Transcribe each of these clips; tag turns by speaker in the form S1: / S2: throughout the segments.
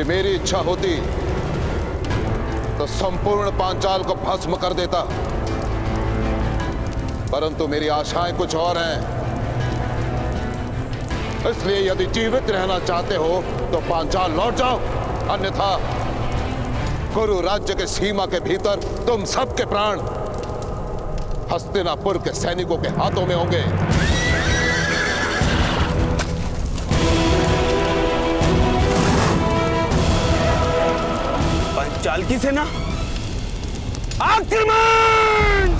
S1: यदि मेरी इच्छा होती तो संपूर्ण पांचाल को भस्म कर देता, परंतु मेरी आशाएं कुछ और हैं। इसलिए यदि जीवित रहना चाहते हो तो पांचाल लौट जाओ, अन्यथा कुरु राज्य के सीमा के भीतर तुम सबके प्राण हस्तिनापुर के सैनिकों के हाथों में होंगे।
S2: पांचाल की सेना आक्रमण!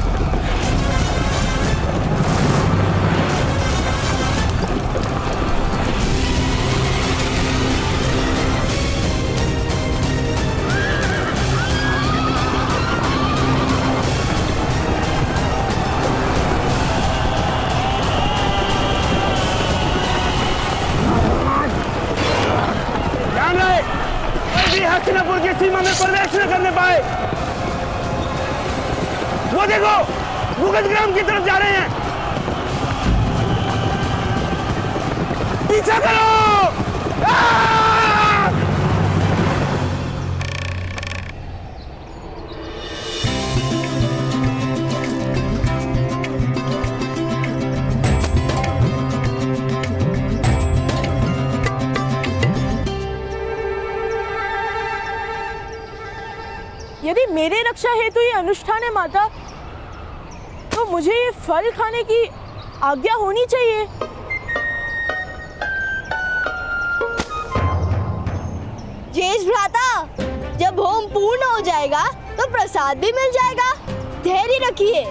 S2: हस्तिनापुर की सीमा में प्रवेश न करने पाए। वो देखो, भूगतग्राम की तरफ जा रहे हैं। पीछा करो!
S3: यदि मेरे रक्षा हेतु ये अनुष्ठान है माता, तो मुझे ये फल खाने की आज्ञा होनी चाहिए।
S4: जेठ भ्राता, जब होम पूर्ण हो जाएगा तो प्रसाद भी मिल जाएगा। धैर्य रखिए।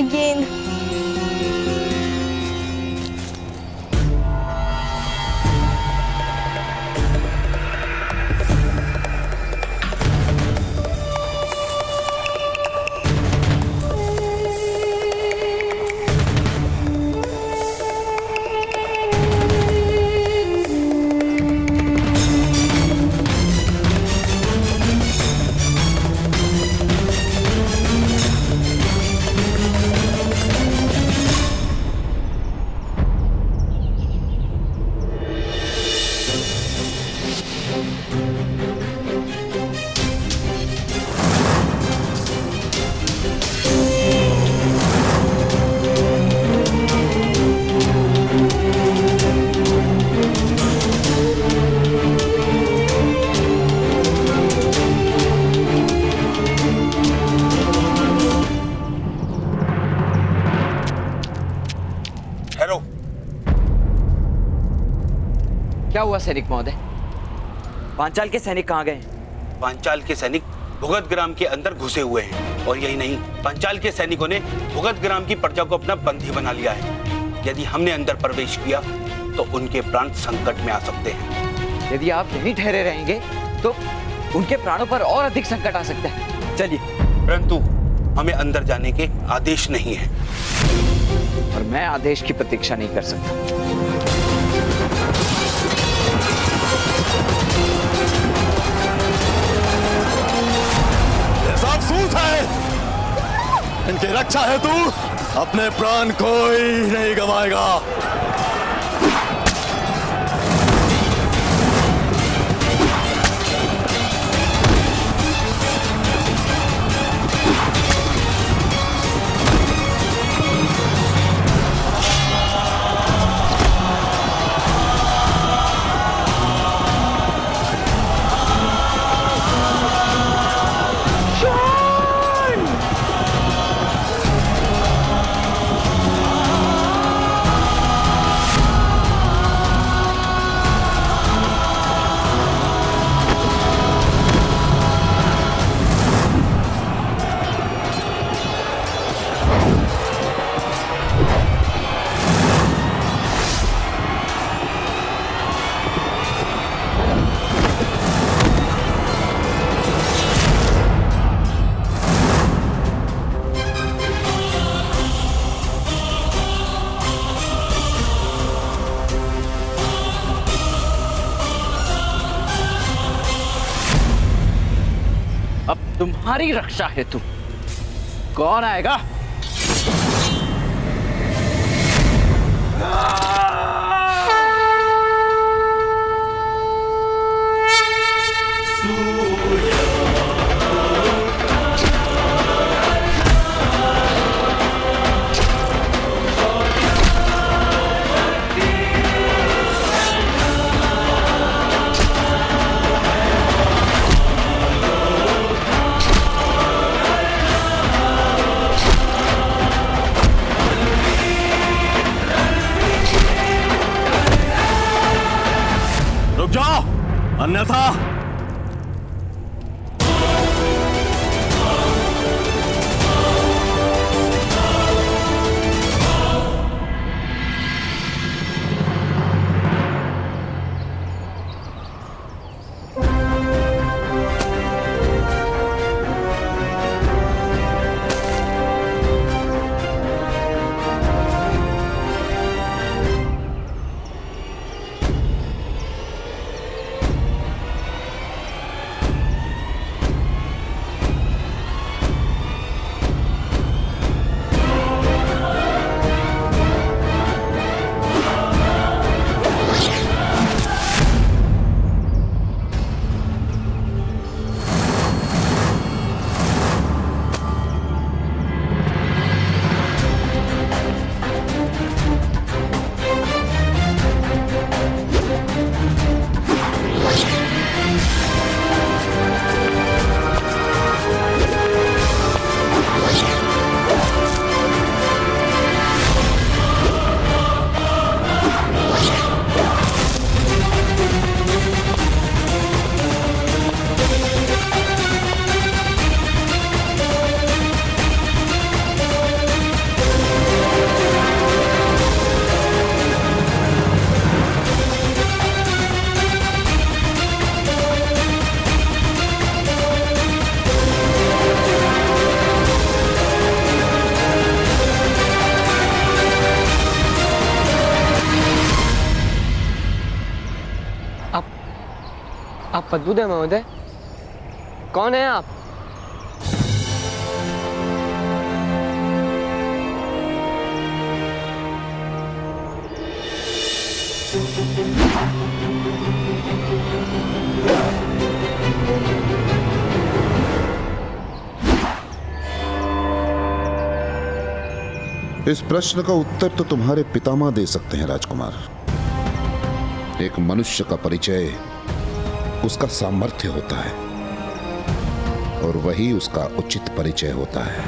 S4: गेंद
S5: क्या हुआ सैनिक महोदय? पांचाल के सैनिक कहाँ गए?
S2: पांचाल के सैनिक भुगतग्राम के अंदर घुसे हुए हैं, और यही नहीं, पांचाल के सैनिकों ने भुगतग्राम की प्रजा को अपना बंदी बना लिया है। यदि हमने अंदर प्रवेश किया तो उनके प्राण संकट में आ सकते हैं।
S5: यदि आप यहीं ठहरे रहेंगे तो उनके प्राणों पर और अधिक संकट आ सकता है। चलिए।
S2: परंतु हमें अंदर जाने के आदेश नहीं है,
S5: और मैं आदेश की प्रतीक्षा नहीं कर सकता।
S6: अफसूस है, इनकी रक्षा हेतु अपने प्राण कोई नहीं गंवाएगा।
S5: तुम्हारी रक्षा हेतु कौन आएगा?
S6: रुक जाओ, अन्यथा
S7: आप पद्मूदय महोदय, कौन है आप?
S1: इस प्रश्न का उत्तर तो तुम्हारे पितामह दे सकते हैं राजकुमार। एक मनुष्य का परिचय उसका सामर्थ्य होता है और वही उसका उचित परिचय होता है।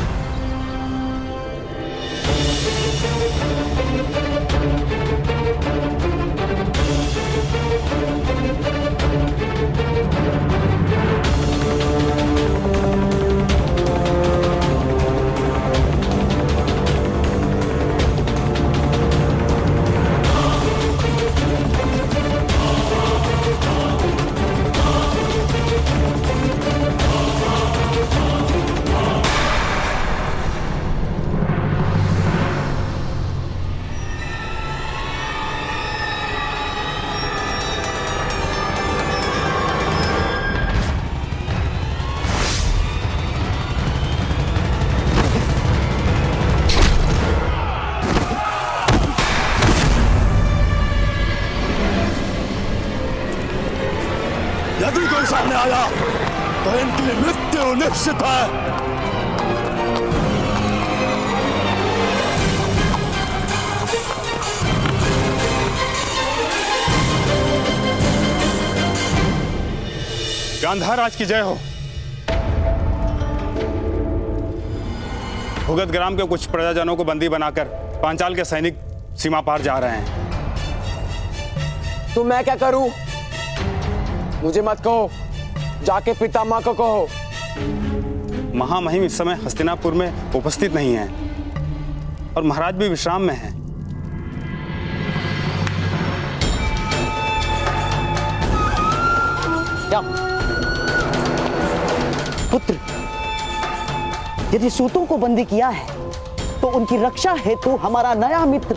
S6: यदि कोई सामने आया तो इनकी मृत्यु निश्चित है।
S8: गांधार राज की जय हो। भुगत ग्राम के कुछ प्रजाजनों को बंदी बनाकर पांचाल के सैनिक सीमा पार जा रहे हैं।
S7: तो मैं क्या करूं? मुझे मत कहो, जाके पितामह को कहो।
S8: महामहिम इस समय हस्तिनापुर में उपस्थित नहीं है और महाराज भी विश्राम में हैं।
S7: क्या
S9: पुत्र, यदि सूतों को बंदी किया है तो उनकी रक्षा हेतु हमारा नया मित्र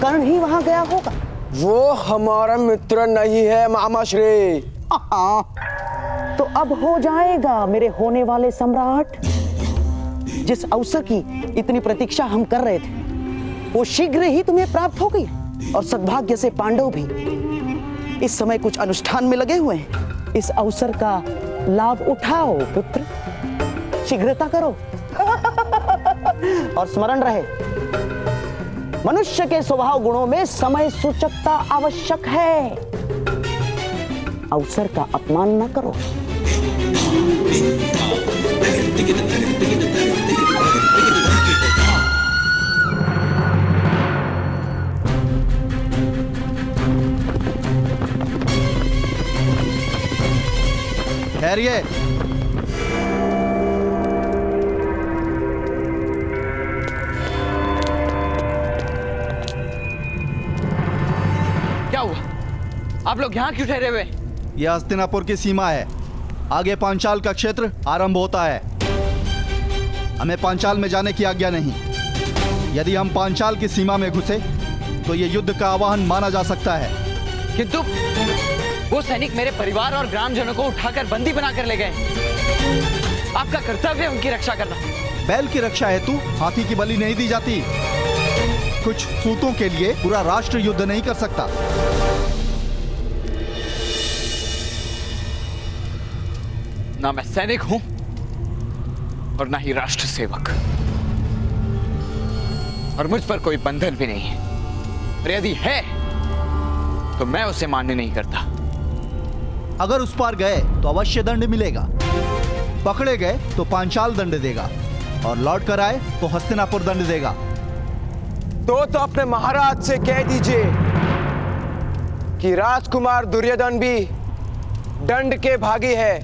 S9: कर्ण ही वहां गया होगा।
S7: वो हमारा मित्र नहीं है मामा श्री।
S9: तो अब हो जाएगा मेरे होने वाले सम्राट। जिस अवसर की इतनी प्रतीक्षा हम कर रहे थे वो शीघ्र ही तुम्हें प्राप्त हो गई और सद्भाग्य से पांडव भी इस समय कुछ अनुष्ठान में लगे हुए हैं। इस अवसर का लाभ उठाओ पुत्र, शीघ्रता करो। और स्मरण रहे, मनुष्य के स्वभाव गुणों में समय सूचकता आवश्यक है। अवसर का अपमान न करो।
S6: ठहरिए।
S5: क्या हुआ? आप लोग यहाँ क्यों ठहरे हुए?
S6: यह हस्तिनापुर की सीमा है, आगे पांचाल का क्षेत्र आरंभ होता है। हमें पांचाल में जाने की आज्ञा नहीं। यदि हम पांचाल की सीमा में घुसे तो यह युद्ध का आह्वान माना जा सकता है।
S5: किंतु वो सैनिक मेरे परिवार और ग्रामजनों को उठाकर बंदी बनाकर ले गए। आपका कर्तव्य है उनकी रक्षा करना।
S6: बैल की रक्षा हेतु हाथी की बलि नहीं दी जाती। कुछ सूतों के लिए पूरा राष्ट्र युद्ध नहीं कर सकता।
S5: ना मैं सैनिक हूं और ना ही राष्ट्र सेवक, और मुझ पर कोई बंधन भी नहीं है। और यदि है तो मैं उसे मान्य नहीं करता।
S6: अगर उस पार गए तो अवश्य दंड मिलेगा, पकड़े गए तो पांचाल दंड देगा, और लौट कर आए तो हस्तिनापुर दंड देगा।
S7: तो अपने महाराज से कह दीजिए कि राजकुमार दुर्योधन भी दंड के भागी है,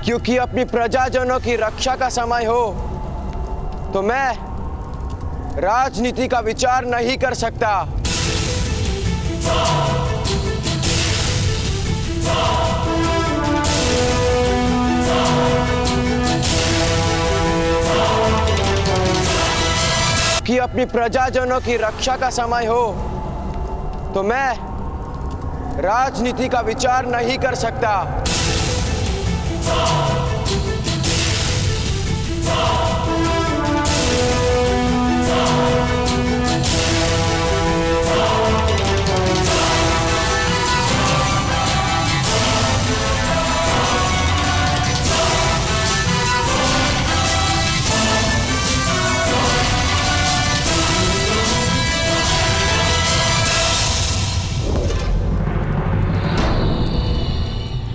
S7: क्योंकि अपनी प्रजाजनों की रक्षा का समय हो तो मैं राजनीति का विचार नहीं कर सकता। कि अपनी प्रजाजनों की रक्षा का समय हो तो मैं राजनीति का विचार नहीं कर सकता।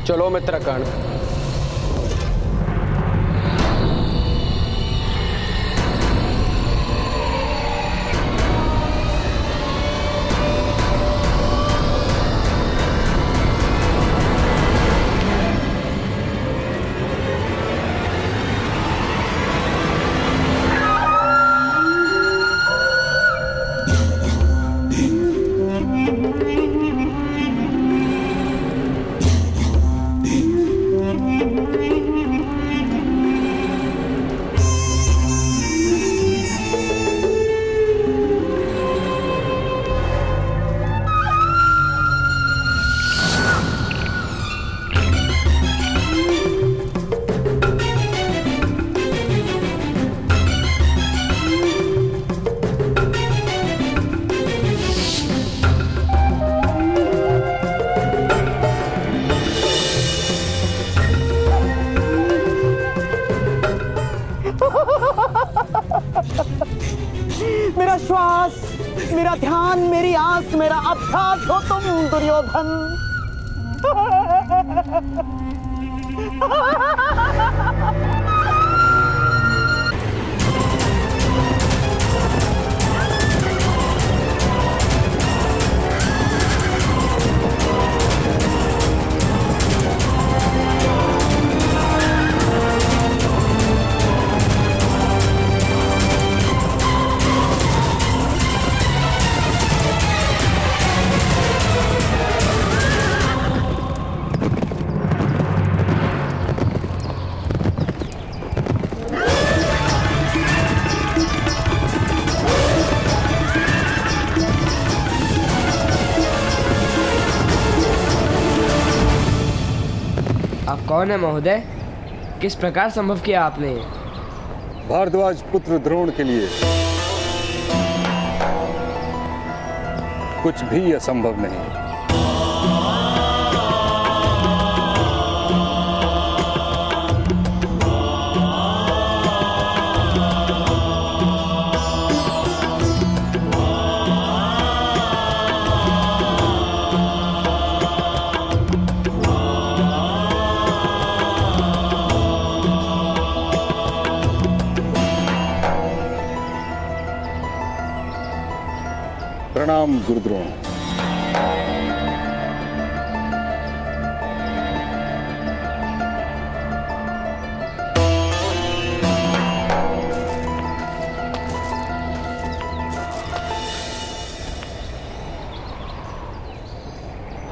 S7: चलो मित्रगण,
S9: मेरा श्वास, मेरा ध्यान, मेरी आस, मेरा अभ्यास हो तुम दुर्योधन।
S10: कौन है महोदय? किस प्रकार संभव किया आपने?
S11: भारद्वाज पुत्र द्रोण के लिए कुछ भी असंभव नहीं। प्रणाम गुरुद्रोण।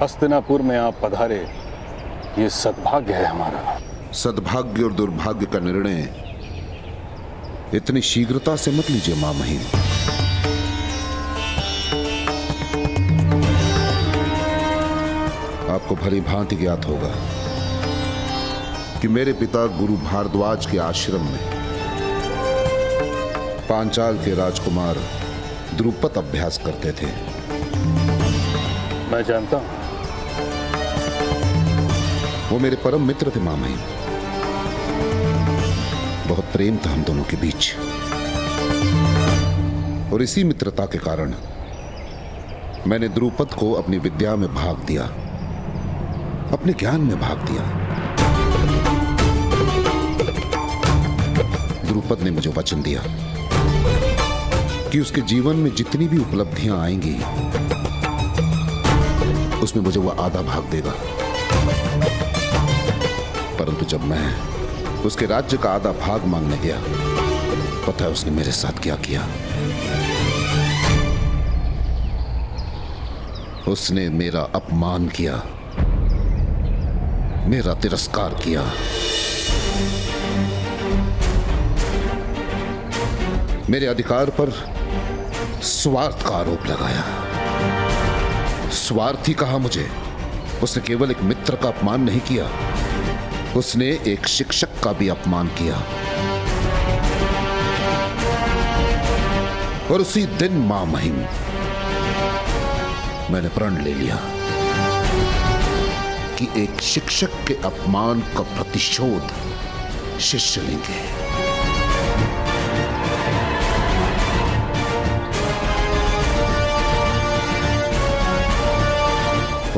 S11: हस्तिनापुर में आप पधारे, ये सद्भाग्य है हमारा।
S1: सद्भाग्य और दुर्भाग्य का निर्णय इतनी शीघ्रता से मत लीजिए मां महिम। आपको भली भांति ज्ञात होगा कि मेरे पिता गुरु भारद्वाज के आश्रम में पांचाल के राजकुमार द्रुपद अभ्यास करते थे।
S11: मैं जानता हूं।
S1: वो मेरे परम मित्र थे मां महिम। बहुत प्रेम था हम दोनों के बीच, और इसी मित्रता के कारण मैंने द्रुपद को अपनी विद्या में भाग दिया, अपने ज्ञान में भाग दिया। द्रुपद ने मुझे वचन दिया कि उसके जीवन में जितनी भी उपलब्धियां आएंगी उसमें मुझे वो आधा भाग देगा। परंतु जब मैं उसके राज्य का आधा भाग मांगने गया, पता है उसने मेरे साथ क्या किया? उसने मेरा अपमान किया, मेरा तिरस्कार किया। मेरे अधिकार पर स्वार्थ का आरोप लगाया। स्वार्थी कहा मुझे। उसने केवल एक मित्र का अपमान नहीं किया, उसने एक शिक्षक का भी अपमान किया। और उसी दिन मां महिम मैंने प्रण ले लिया कि एक शिक्षक के अपमान का प्रतिशोध शिष्य लेंगे।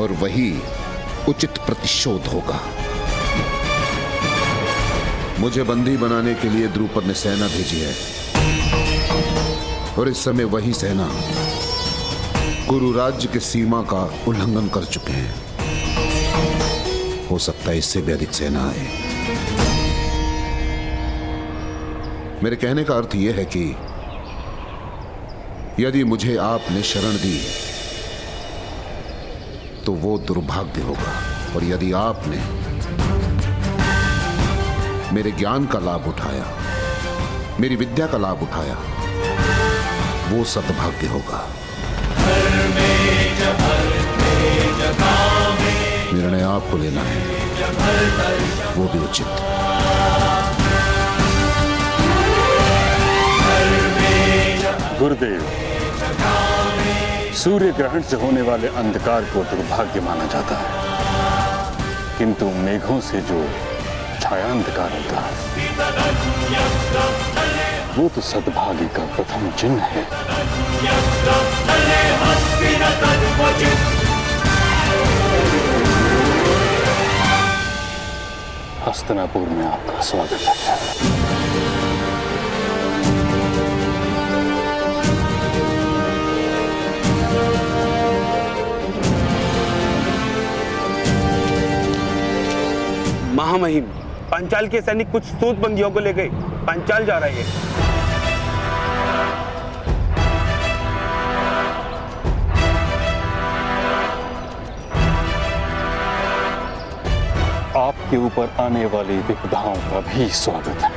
S1: और वही उचित प्रतिशोध होगा। मुझे बंदी बनाने के लिए द्रुपद ने सेना भेजी है, और इस समय वही सेना गुरु राज्य के सीमा का उल्लंघन कर चुके हैं। हो सकता है इससे भी अधिक सेना आए। मेरे कहने का अर्थ यह है कि यदि मुझे आपने शरण दी तो वो दुर्भाग्य होगा, और यदि आपने मेरे ज्ञान का लाभ उठाया, मेरी विद्या का लाभ उठाया, वो सद्भाग्य होगा। निर्णय आपको लेना है, वो भी उचित।
S11: गुरुदेव, सूर्य ग्रहण से होने वाले अंधकार को दुर्भाग्य माना जाता है, किंतु मेघों से जो छाया अंधकार होता है वो तो सद्भाग्य का प्रथम चिन्ह है। हस्तिनापुर में आपका स्वागत है।
S2: महामहिम, पांचाल के सैनिक कुछ सूत बंदियों को ले गए पांचाल जा रहे हैं।
S11: आपके ऊपर आने वाली विपदाओं का भी स्वागत है।